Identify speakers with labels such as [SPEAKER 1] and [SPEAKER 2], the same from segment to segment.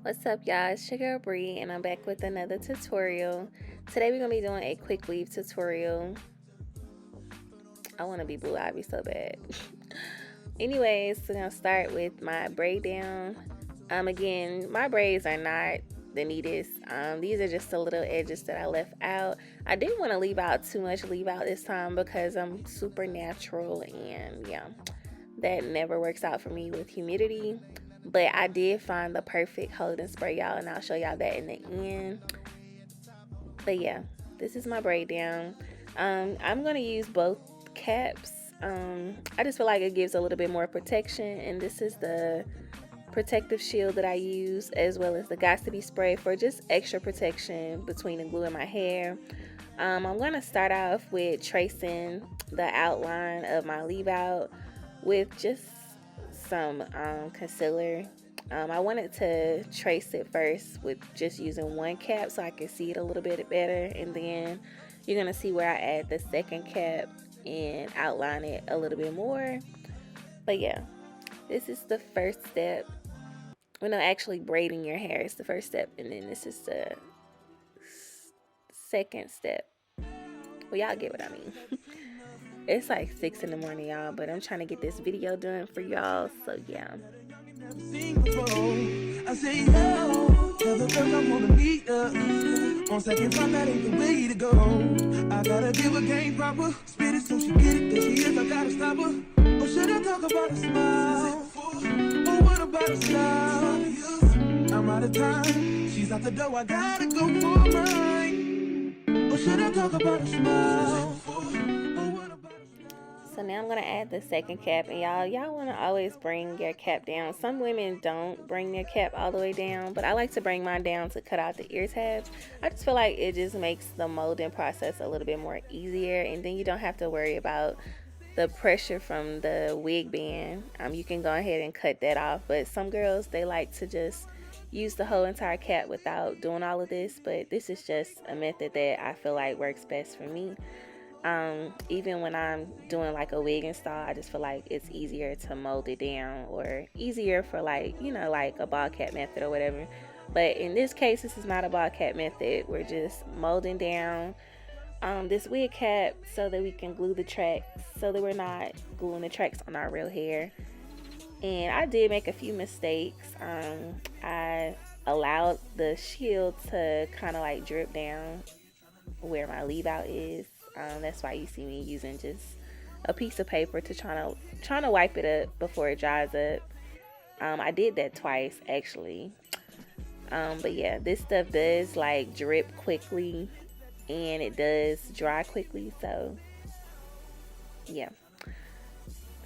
[SPEAKER 1] What's up, y'all? It's your girl Bri, and I'm back with another tutorial. Today we're gonna be doing a quick weave tutorial. I want to be Blue Ivy so bad. Anyways, we're gonna start with my braid down. Again, my braids are not the neatest. These are just the little edges that I left out. I didn't want to leave out too much leave out this time because I'm super natural, and yeah, that never works out for me with humidity. But I did find the perfect holding spray, y'all, and I'll show y'all that in the end. But yeah, this is my braid down. I'm gonna use both caps. I just feel like it gives a little bit more protection, and this is the protective shield that I use, as well as the Got to Be spray for just extra protection between the glue and my hair. I'm gonna start off with tracing the outline of my leave out with just some concealer. I wanted to trace it first with just using one cap so I can see it a little bit better, and then you're gonna see where I add the second cap and outline it a little bit more. But yeah, this is the first step. Well, no, actually braiding your hair is the first step, and then this is the second step. Well, y'all get what I mean. It's like 6 in the morning, y'all, but I'm trying to get this video done for y'all, so yeah. I say hello, tell the girls I wanna meet up. On second time, that ain't the way to go. I gotta give a game proper, spit it so she get it, there she is, I gotta stop her. Or should I talk about a smile? Or what about a style? I'm out of time, she's out the door, I gotta go for mine. Or should I talk about a smile? So now I'm going to add the second cap, and y'all want to always bring your cap down. Some women don't bring their cap all the way down, but I like to bring mine down to cut out the ear tabs. I just feel like it just makes the molding process a little bit more easier, and then you don't have to worry about the pressure from the wig band. You can go ahead and cut that off, but some girls, they like to just use the whole entire cap without doing all of this, but this is just a method that I feel like works best for me. Even when I'm doing like a wig install, I just feel like it's easier to mold it down, or easier for like, you know, like a ball cap method or whatever. But in this case, this is not a ball cap method. We're just molding down this wig cap so that we can glue the tracks, so that we're not gluing the tracks on our real hair. And I did make a few mistakes. I allowed the shield to kind of like drip down where my leave out is. That's why you see me using just a piece of paper to trying to wipe it up before it dries up. I did that twice actually. But yeah, this stuff does like drip quickly, and it does dry quickly. So yeah,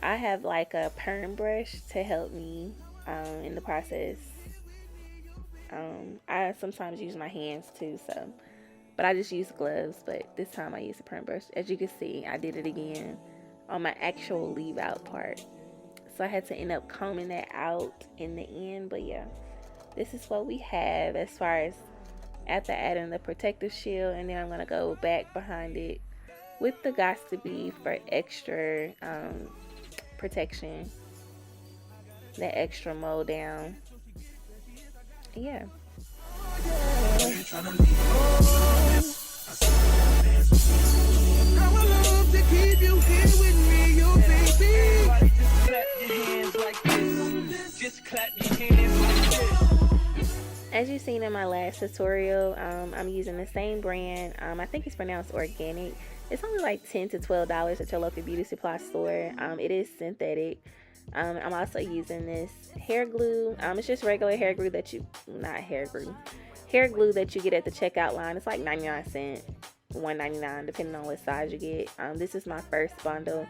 [SPEAKER 1] I have like a perm brush to help me in the process. I sometimes use my hands too, so. But I just use gloves, but this time I used a perm brush. As you can see, I did it again on my actual leave out part. So I had to end up combing that out in the end. But yeah, this is what we have as far as after adding the protective shield. And then I'm going to go back behind it with the Got to Be for extra protection. That extra mold down. Yeah. As you've seen in my last tutorial, I'm using the same brand. I think it's pronounced organic. It's only like $10 to $12 at your local beauty supply store. It is synthetic. I'm also using this hair glue. It's just regular hair glue that hair glue that you get at the checkout line. It's like 99 cents, $1.99 depending on what size you get. This is my first bundle.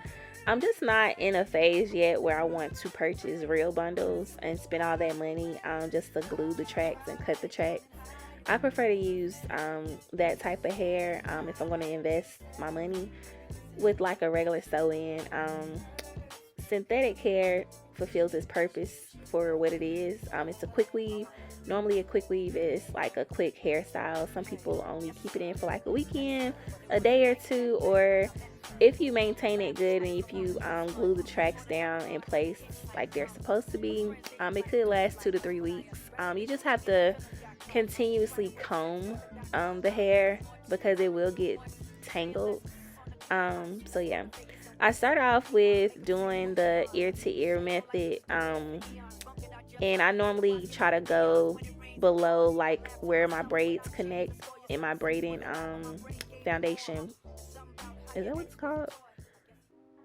[SPEAKER 1] I'm just not in a phase yet where I want to purchase real bundles and spend all that money just to glue the tracks and cut the tracks. I prefer to use that type of hair if I'm going to invest my money with like a regular sew-in. Synthetic hair fulfills its purpose for what it is. It's a quick weave. Normally a quick weave is like a quick hairstyle. Some people only keep it in for like a weekend, a day or two, or if you maintain it good and if you glue the tracks down in place like they're supposed to be, it could last 2 to 3 weeks. You just have to continuously comb the hair because it will get tangled. So yeah, I start off with doing the ear to ear method, and I normally try to go below like where my braids connect in my braiding foundation. Is that what it's called?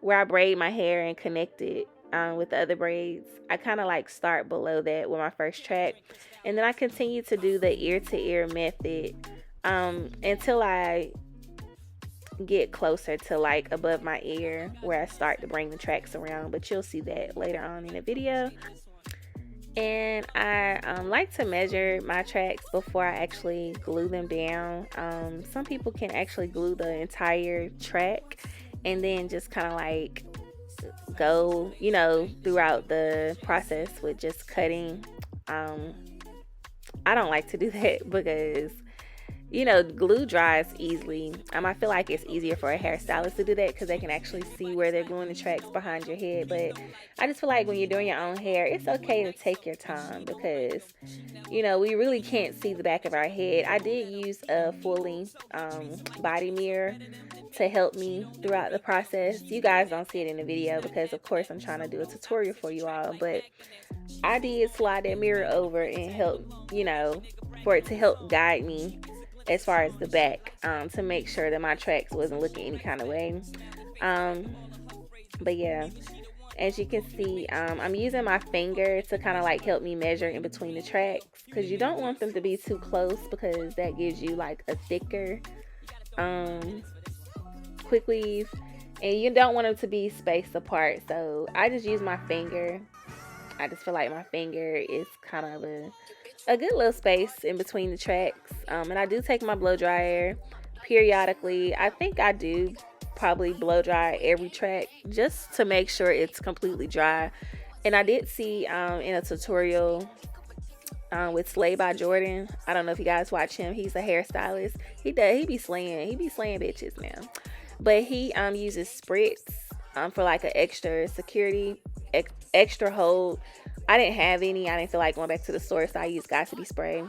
[SPEAKER 1] Where I braid my hair and connect it with the other braids. I kind of like start below that with my first track, and then I continue to do the ear to ear method until I get closer to like above my ear where I start to bring the tracks around, but you'll see that later on in the video. And I like to measure my tracks before I actually glue them down. Some people can actually glue the entire track and then just kind of like go, you know, throughout the process with just cutting. I don't like to do that because, you know, glue dries easily. I feel like it's easier for a hairstylist to do that because they can actually see where they're gluing the tracks behind your head. But I just feel like when you're doing your own hair, it's okay to take your time because, you know, we really can't see the back of our head. I did use a fully body mirror to help me throughout the process. You guys don't see it in the video because, of course, I'm trying to do a tutorial for you all. But I did slide that mirror over and help, you know, for it to help guide me as far as the back, to make sure that my tracks wasn't looking any kind of way. But yeah, as you can see, I'm using my finger to kind of like help me measure in between the tracks because you don't want them to be too close because that gives you like a thicker quick weave, and you don't want them to be spaced apart. So I just use my finger. I just feel like my finger is kind of a good little space in between the tracks. And I do take my blow dryer periodically. I think I do probably blow dry every track just to make sure it's completely dry. And I did see in a tutorial with Slay by Jordan. I don't know if you guys watch him. He's a hairstylist. He be slaying bitches now. But he uses spritz for like an extra security, extra hold. I didn't have any. I didn't feel like going back to the store, so I used Got to Be spray.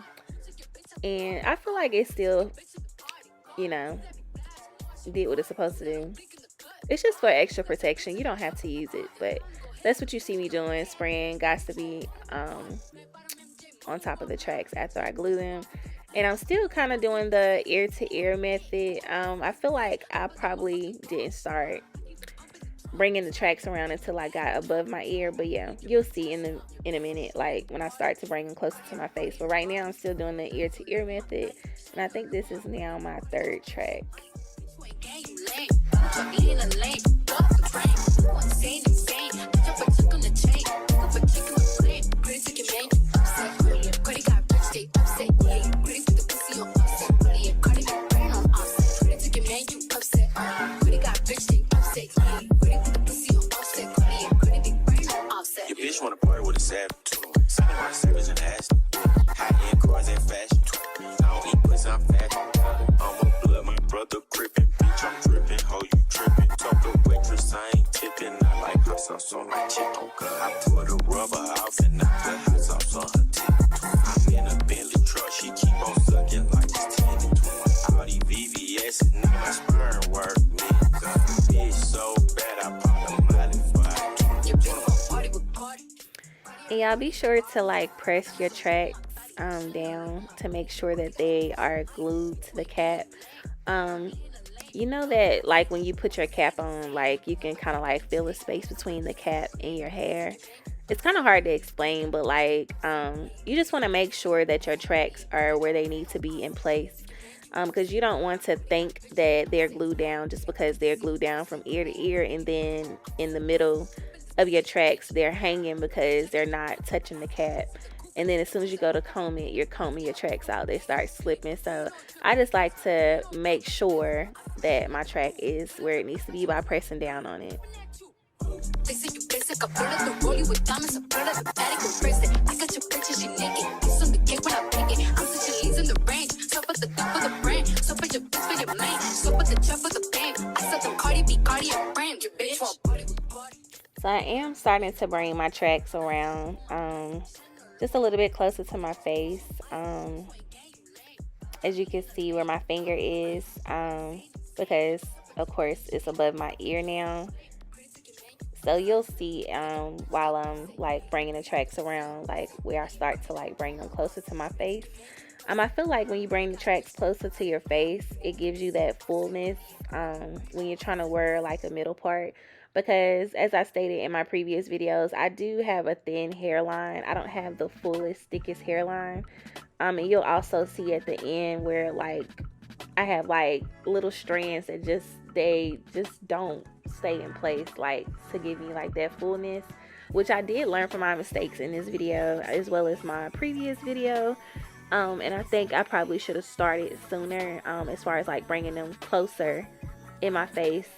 [SPEAKER 1] And I feel like it still, you know, did what it's supposed to do. It's just for extra protection. You don't have to use it, but that's what you see me doing, spraying Got to Be on top of the tracks after I glue them. And I'm still kind of doing the ear to ear method. I feel like I probably didn't start bringing the tracks around until I got above my ear, but yeah, you'll see in a minute, like when I start to bring them closer to my face. But right now I'm still doing the ear to ear method, and I think this is now my third track.
[SPEAKER 2] Bitch wanna party with a savage. Selling my savage and ass. High-end cars and fashion. I don't eat pussy, I'm fat. I'm a blood, my brother crippin'. Bitch, I'm trippin', ho, you trippin'. Talk to waitress, I ain't tippin'. I like hot sauce on my chicken. I pour the rubber off and I put hot sauce on her tip. I'm in a Bentley truck, she keep on sucking like it's 10 and 20. All these VVS and my sperm work, man. Bitch so bad, I pop a molly for I
[SPEAKER 1] And y'all be sure to like press your tracks down to make sure that they are glued to the cap. You know that like when you put your cap on, like you can kind of like feel the space between the cap and your hair. It's kind of hard to explain, but like you just want to make sure that your tracks are where they need to be in place, because you don't want to think that they're glued down just because they're glued down from ear to ear, and then in the middle of your tracks they're hanging because they're not touching the cap. And then as soon as you go to comb it, you're combing your tracks out, they start slipping. So I just like to make sure that my track is where it needs to be by pressing down on it.
[SPEAKER 3] They say you basic, I pull up the rollie with diamonds, I pull up the attic with bracelet. I got your bitch, she naked. Kiss on the cake when I bake it. I'm such a leads in the range. So put the duck for the brand. So put your bitch for your man. So put the trap for the band. I said the Cardi be Cartier brand, you bitch.
[SPEAKER 1] So I am starting to bring my tracks around, just a little bit closer to my face. As you can see where my finger is, because of course it's above my ear now. So you'll see while I'm like bringing the tracks around, like where I start to like bring them closer to my face. I feel like when you bring the tracks closer to your face, it gives you that fullness when you're trying to wear like a middle part. Because as I stated in my previous videos, I do have a thin hairline. I don't have the fullest, thickest hairline. And you'll also see at the end where like I have like little strands that they just don't stay in place, like to give me like that fullness, which I did learn from my mistakes in this video as well as my previous video. And I think I probably should have started sooner as far as like bringing them closer in my face,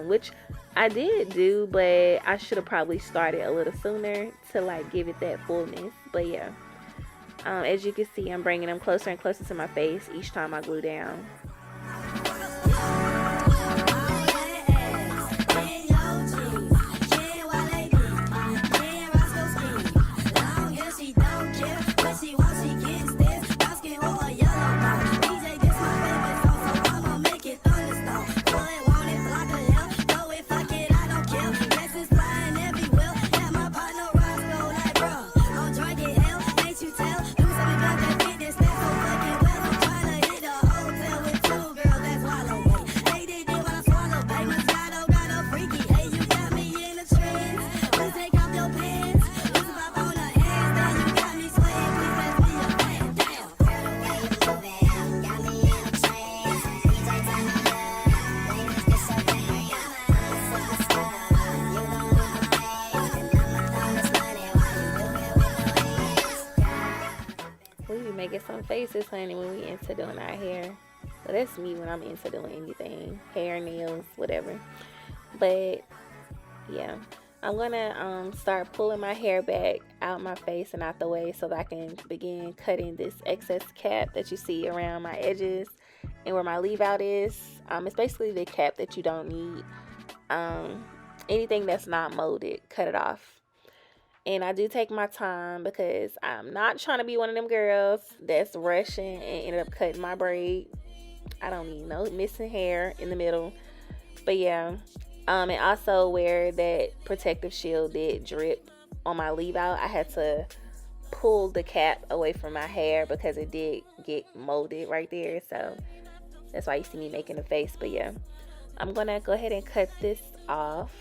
[SPEAKER 1] which I did do, but I should have probably started a little sooner to like give it that fullness. But yeah, as you can see, I'm bringing them closer and closer to my face each time I glue down. Making some faces, honey, when we into doing our hair. But that's me when I'm into doing anything, hair, nails, whatever. But yeah, I'm gonna start pulling my hair back out my face and out the way so that I can begin cutting this excess cap that you see around my edges and where my leave out is. It's basically the cap that you don't need. Anything that's not molded, cut it off. And I do take my time because I'm not trying to be one of them girls that's rushing and ended up cutting my braid. I don't need no missing hair in the middle. But yeah, and also where that protective shield did drip on my leave out, I had to pull the cap away from my hair because it did get molded right there. So that's why you see me making a face. But yeah, I'm gonna go ahead and cut this off.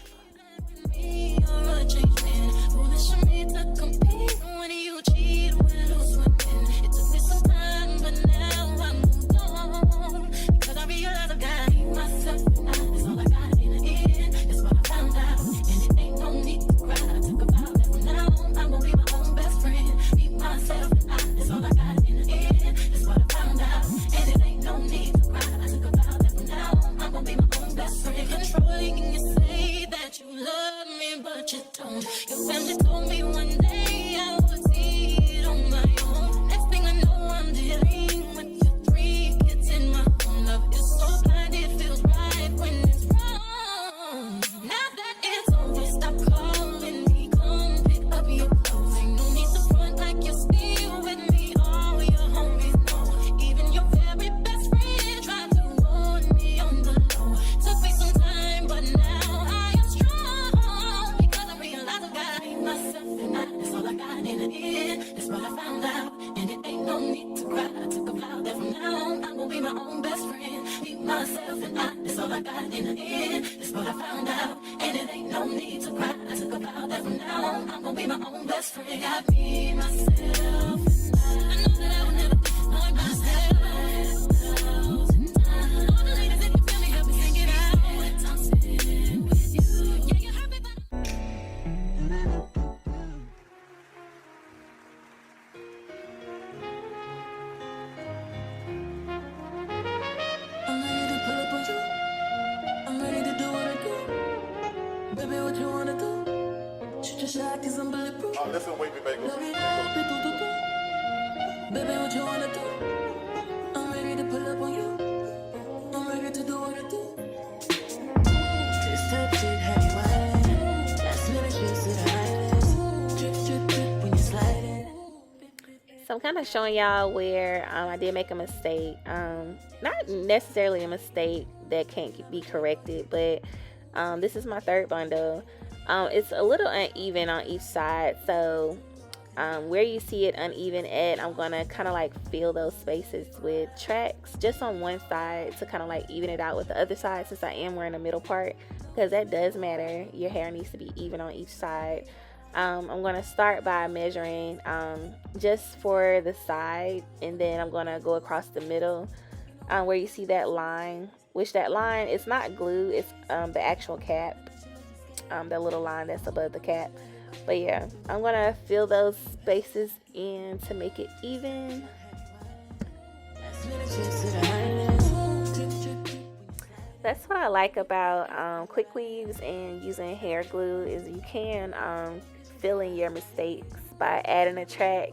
[SPEAKER 3] Your family told me one day I would see it on my own. Next thing I know, I'm dealing with your 3 kids in my own. Love is so blind, it feels right when it's wrong. Now that it's over, stop calling me. Come pick up your clothes. Ain't no need to front like you're still with me. All your homies know. Even your very best friend tried to warn me on the low. Took me some time, but now I am strong because I realize I got myself and that's all I got in the end. That's what I found out, and it ain't no need to cry. I took a vow that from now on I'm gonna be my own best friend. Be myself and that's all I got in the end. That's what I found out, and it ain't no need to cry. I took a vow that from now on I'm gonna be my own best friend. Got me, myself, and I know that I will never be like myself. All the ladies, if you feel me, help me sing it out. I'm sitting with you. Yeah, you heard me, but I'm ready to pull up on you. I'm ready to do what I do. Baby, what you wanna do? Shoot your shot 'cause I'm bulletproof.
[SPEAKER 4] Oh, listen, wait me back.
[SPEAKER 3] Love it up, baby, what you wanna do? I'm ready to pull up on you. I'm ready to do what I do.
[SPEAKER 1] So I'm kind of showing y'all where I did make a mistake. Not necessarily a mistake that can't be corrected, but this is my third bundle. It's a little uneven on each side, so where you see it uneven at, I'm gonna kind of like fill those spaces with tracks just on one side to kind of like even it out with the other side, since I am wearing the middle part, because that does matter. Your hair needs to be even on each side. I'm going to start by measuring just for the side, and then I'm going to go across the middle where you see that line, which that line is not glue, it's the actual cap, the little line that's above the cap. But yeah, I'm going to fill those spaces in to make it even. That's what I like about quick weaves and using hair glue, is you can fill in your mistakes by adding a track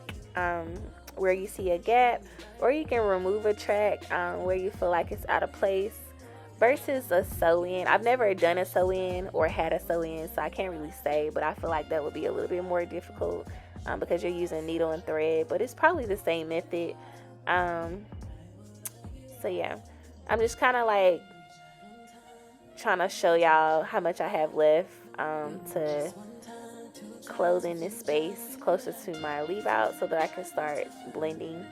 [SPEAKER 1] where you see a gap, or you can remove a track where you feel like it's out of place, versus a sew-in. I've never done a sew-in or had a sew-in, so I can't really say, but I feel like that would be a little bit more difficult because you're using needle and thread, but it's probably the same method. So yeah, I'm just kind of like trying to show y'all how much I have left to close in this space closer to my leave out so that I can start blending.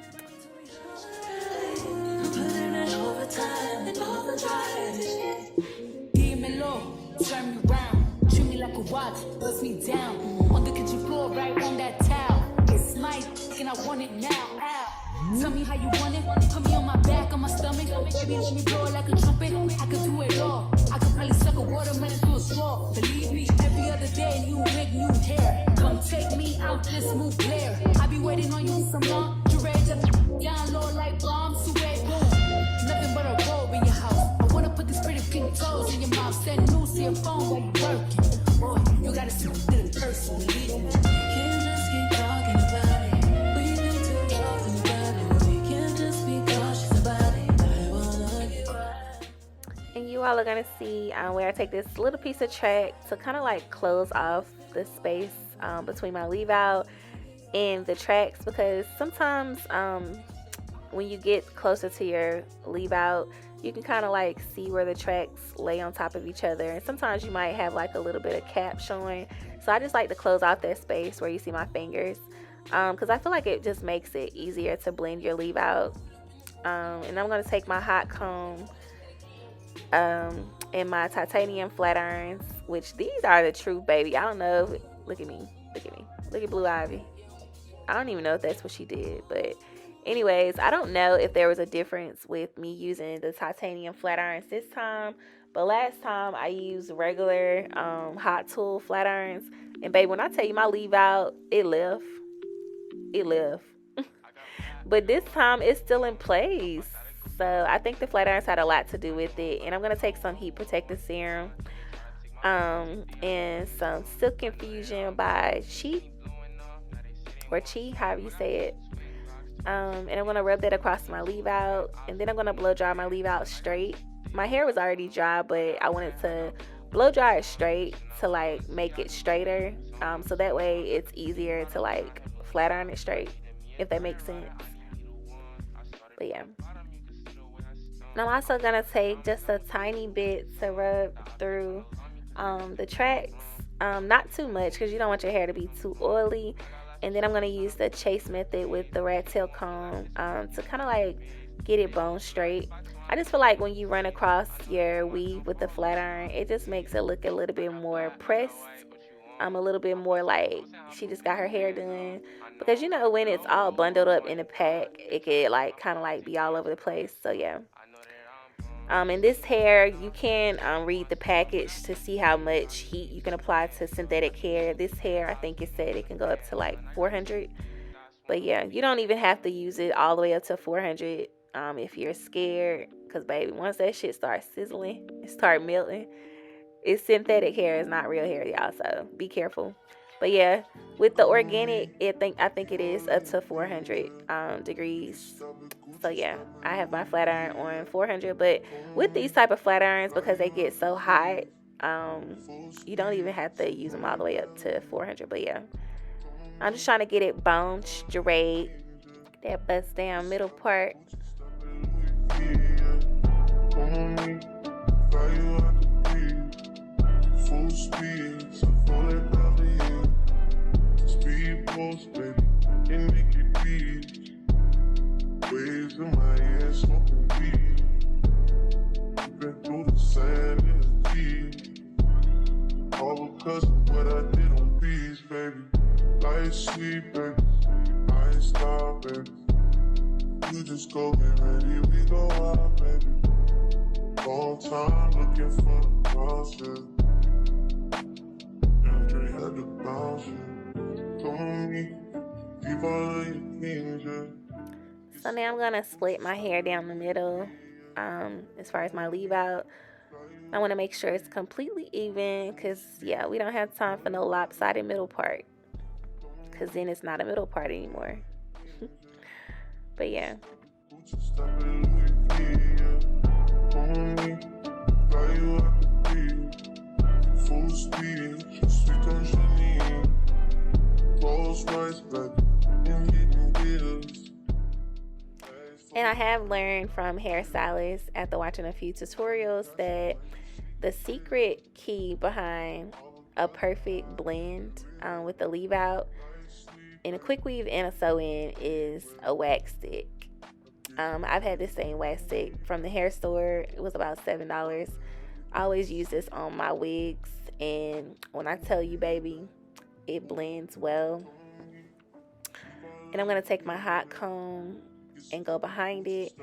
[SPEAKER 3] Give me low, turn me round, treat me like a watch, bust me down on the kitchen floor, right on that towel. It's my and I want it now. Ow. Tell me how you want it. Put me on my back, on my stomach. Baby, let me blow it like a trumpet. I could do it all. I could probably suck a watermelon through a straw. Believe me, every other day, new wig, new hair. Come take me out this smooth glare. I be waiting on you some long. You ready to down low like bombs to red boom. Nothing but a robe in your house. I wanna put these pretty pink toes in your mouth. Send news to your phone while you working. Boy, you gotta see the person. Believe me. Can't just keep talking about it. We need to talk about it. We can't just be cautious about it. I wanna get right.
[SPEAKER 1] And you all are gonna see where I take this little piece of track to kind of like close off the space between my leave out and the tracks, because sometimes when you get closer to your leave out, you can kind of like see where the tracks lay on top of each other, and sometimes you might have like a little bit of cap showing. So I just like to close out that space where you see my fingers, because I feel like it just makes it easier to blend your leave out. And I'm going to take my hot comb and my titanium flat irons, which these are the truth, baby. I don't know if, look at me, look at Blue Ivy. I don't even know if that's what she did, but anyways, I don't know if there was a difference with me using the titanium flat irons this time, but last time I used regular hot tool flat irons, and baby, when I tell you my leave out, it left. But this time it's still in place, so I think the flat irons had a lot to do with it. And I'm gonna take some heat protectant serum and some Silk Infusion by Chi, however you say it. And I'm gonna rub that across my leave out, and then I'm gonna blow dry my leave out straight. My hair was already dry, but I wanted to blow dry it straight to like make it straighter, so that way it's easier to like flat iron it straight, if that makes sense. But yeah, and I'm also gonna take just a tiny bit to rub through the tracks, not too much because you don't want your hair to be too oily. And then I'm going to use the chase method with the rat tail comb to kind of like get it bone straight. I just feel like when you run across your weave with the flat iron, it just makes it look a little bit more pressed. A little bit more like she just got her hair done. Because you know, when it's all bundled up in a pack, it could like kind of like be all over the place. So yeah. And this hair, you can read the package to see how much heat you can apply to synthetic hair. This hair, I think it said it can go up to like 400. But yeah, you don't even have to use it all the way up to 400 if you're scared. Because baby, once that shit starts sizzling, it starts melting, it's synthetic hair. It's not real hair, y'all. So be careful. But yeah, with the organic, I think it is up to 400 degrees. So yeah, I have my flat iron on 400. But with these type of flat irons, because they get so hot, you don't even have to use them all the way up to 400. But yeah, I'm just trying to get it bone straight That bust down middle part.
[SPEAKER 2] Full speed, so full of value. Speed post, baby, and make it beat. Waves in my ass, smoking weed. Been through the sand in the deep. All because of what I did on beats, baby. Light sweet, baby. I ain't stop, baby. You just go get ready, we go out, baby. Long time looking for the process. Had to bounce you. Told me, keep all of your things, yeah.
[SPEAKER 1] So now I'm gonna split my hair down the middle, as far as my leave out. I want to make sure it's completely even, because yeah, we don't have time for no lopsided middle part, because then it's not a middle part anymore. But yeah.
[SPEAKER 2] Full speed, sweet on Janine. Rolls Royce, baby, and hitting gears.
[SPEAKER 1] And I have learned from hairstylists after watching a few tutorials that the secret key behind a perfect blend with the leave out in a quick weave and a sew-in is a wax stick. I've had this same wax stick from the hair store. It was about $7. I always use this on my wigs, and when I tell you, baby, it blends well. And I'm going to take my hot comb and go behind it.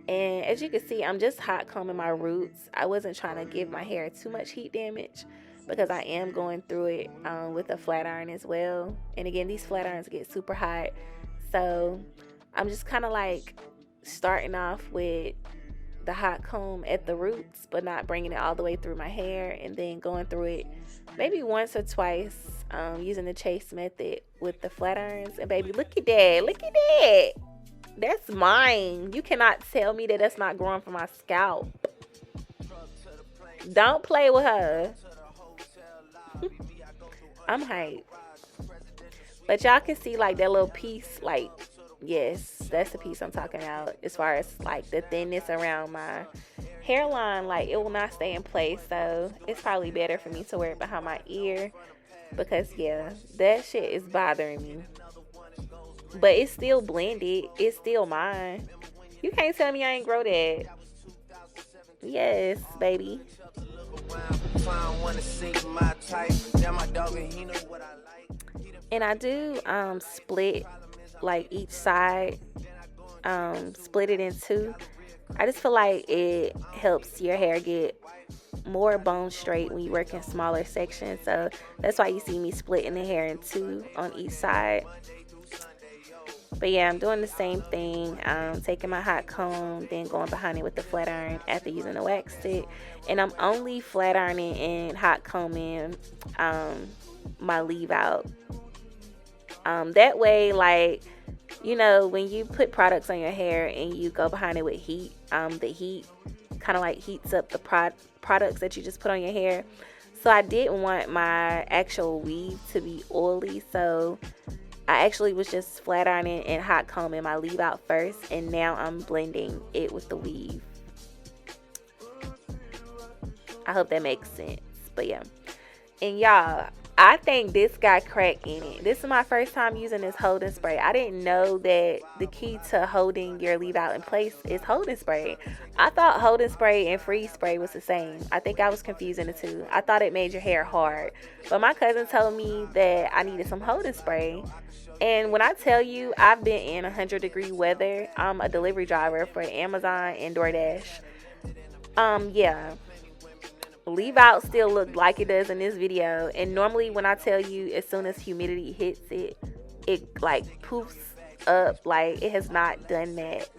[SPEAKER 1] And as you can see, I'm just hot combing my roots. I wasn't trying to give my hair too much heat damage because I am going through it with a flat iron as well. And again, these flat irons get super hot. So I'm just kind of like starting off with the hot comb at the roots, but not bringing it all the way through my hair, and then going through it maybe once or twice using the chase method with the flat irons. And baby, look at that, that's mine. You cannot tell me that that's not growing from my scalp. Don't play with her. I'm hyped. But y'all can see like that little piece, like, yes, that's the piece I'm talking about. As far as like the thinness around my hairline, like it will not stay in place. So it's probably better for me to wear it behind my ear, because yeah, that shit is bothering me. But it's still blended. It's still mine. You can't tell me I ain't grow that. Yes, baby. And I do split like each side, split it in two. I just feel like it helps your hair get more bone straight when you work in smaller sections. So that's why you see me splitting the hair in two on each side. But yeah, I'm doing the same thing, taking my hot comb, then going behind it with the flat iron after using the wax stick. And I'm only flat ironing and hot combing my leave out. That way, like, you know, when you put products on your hair and you go behind it with heat, the heat kind of like heats up the products that you just put on your hair. So I didn't want my actual weave to be oily, so I actually was just flat ironing and hot combing my leave out first, and now I'm blending it with the weave. I hope that makes sense. But yeah, and y'all, I think this got crack in it. This is my first time using this holding spray. I didn't know that the key to holding your leave out in place is holding spray. I thought holding spray and freeze spray was the same. I think I was confusing the two. I thought it made your hair hard. But my cousin told me that I needed some holding spray. And when I tell you I've been in 100-degree weather, I'm a delivery driver for Amazon and DoorDash. Yeah. Leave out still look like it does in this video, and normally when I tell you as soon as humidity hits it, it like poofs up. Like, it has not done that.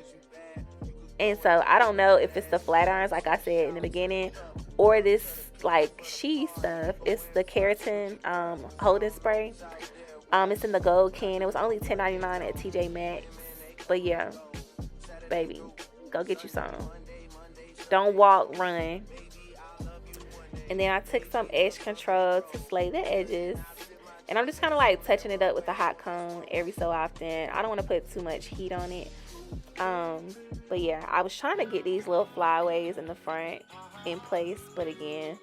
[SPEAKER 1] And so I don't know if it's the flat irons, like I said in the beginning, or this like she stuff. It's the keratin holding spray. It's in the gold can. It was only $10.99 at TJ Maxx. But yeah, baby, go get you some. Don't walk, run. And then I took some edge control to slay the edges. And I'm just kind of like touching it up with a hot comb every so often. I don't want to put too much heat on it. But yeah, I was trying to get these little flyaways in the front in place, but again,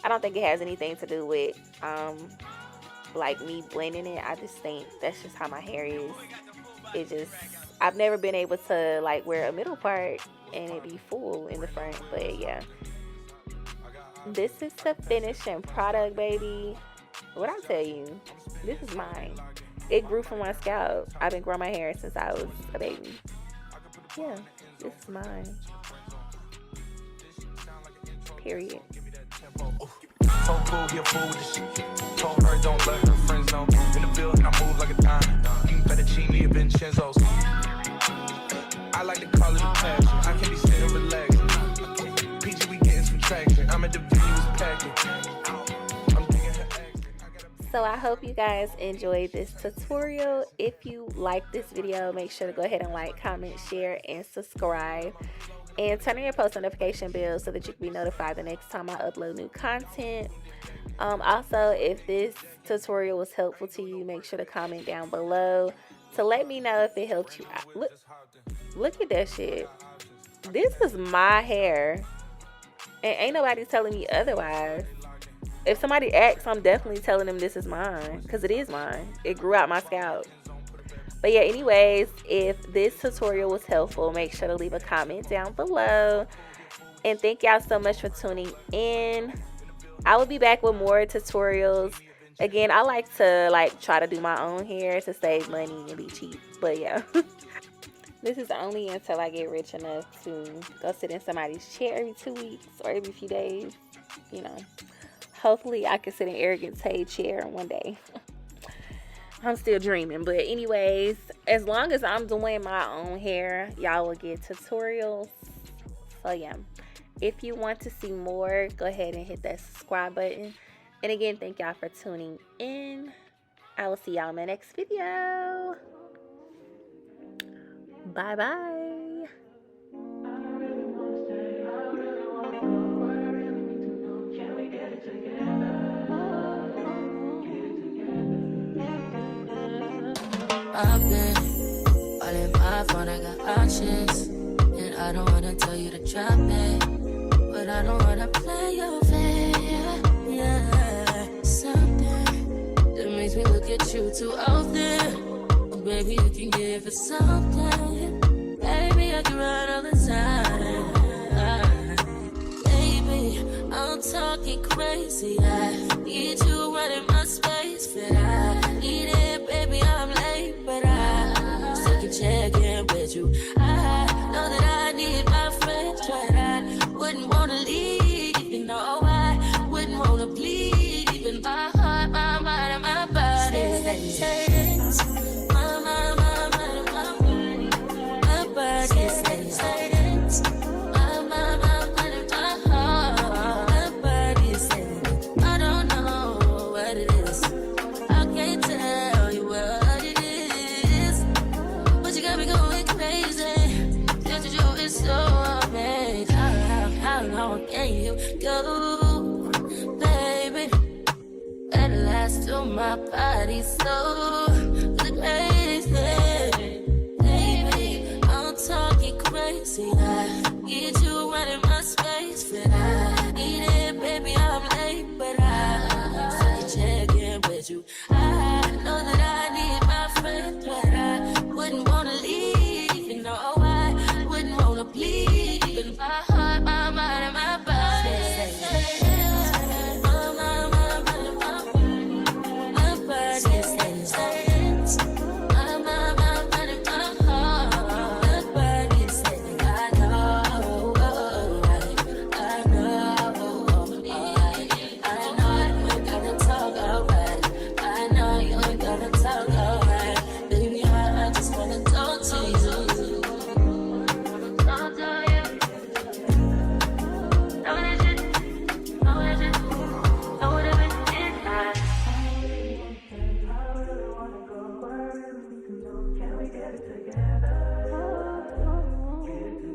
[SPEAKER 1] I don't think it has anything to do with like me blending it. I just think that's just how my hair is. It just, I've never been able to like wear a middle part and it be full in the front. But yeah, this is the finishing product, baby. What I tell you, this is mine. It grew from my scalp. I've been growing my hair since I was a baby. Yeah, this is mine. Period.
[SPEAKER 4] Told fool, he a fool with the shit. Told her don't let her friends know. In the building, I move like a dime. Eating fettuccine and Vincenzo's. I like to call it a passion. I can be sitting relaxing. PG, we getting some traction. I'm at the videos packing.
[SPEAKER 1] So I hope you guys enjoyed this tutorial. If you like this video, make sure to go ahead and like, comment, share, and subscribe. And turn on your post notification bell so that you can be notified the next time I upload new content. Also, if this tutorial was helpful to you, make sure to comment down below to let me know if it helped you out. Look at that shit. This is my hair. And ain't nobody telling me otherwise. If somebody asks, I'm definitely telling them this is mine. Because it is mine. It grew out my scalp. But yeah, anyways, if this tutorial was helpful, make sure to leave a comment down below. And thank y'all so much for tuning in. I will be back with more tutorials. Again, I like to try to do my own hair to save money and be cheap. But yeah, this is only until I get rich enough to go sit in somebody's chair every 2 weeks or every few days. You know, hopefully I can sit in Arrogant Tay chair one day. I'm still dreaming. But anyways, as long as I'm doing my own hair, y'all will get tutorials. So yeah, if you want to see more, go ahead and hit that subscribe button. And again, thank y'all for tuning in. I will see y'all in my next video. Bye bye.
[SPEAKER 3] I've been all in my phone, I got options. And I don't wanna tell you to drop it, but I don't wanna play your fair. Yeah, something that makes me look at you too often. Oh, baby, you can give it something. Baby, I can run all the time. Baby, I'm talking crazy. I need you running my space, but I need it, baby. I'm late, but I still can check in with you. I know that I need my friends, but I wouldn't wanna leave. You know, I wouldn't wanna bleed. Even my heart, my mind, and my body. My mind, my mind, my body. My body says my mind, my mind, and my heart. My body says I don't know what it is. I can't tell you what it is, but you got me going crazy. Just you is so amazing. How long can you go, baby? At last, till my body so crazy. Baby, I'm talking crazy.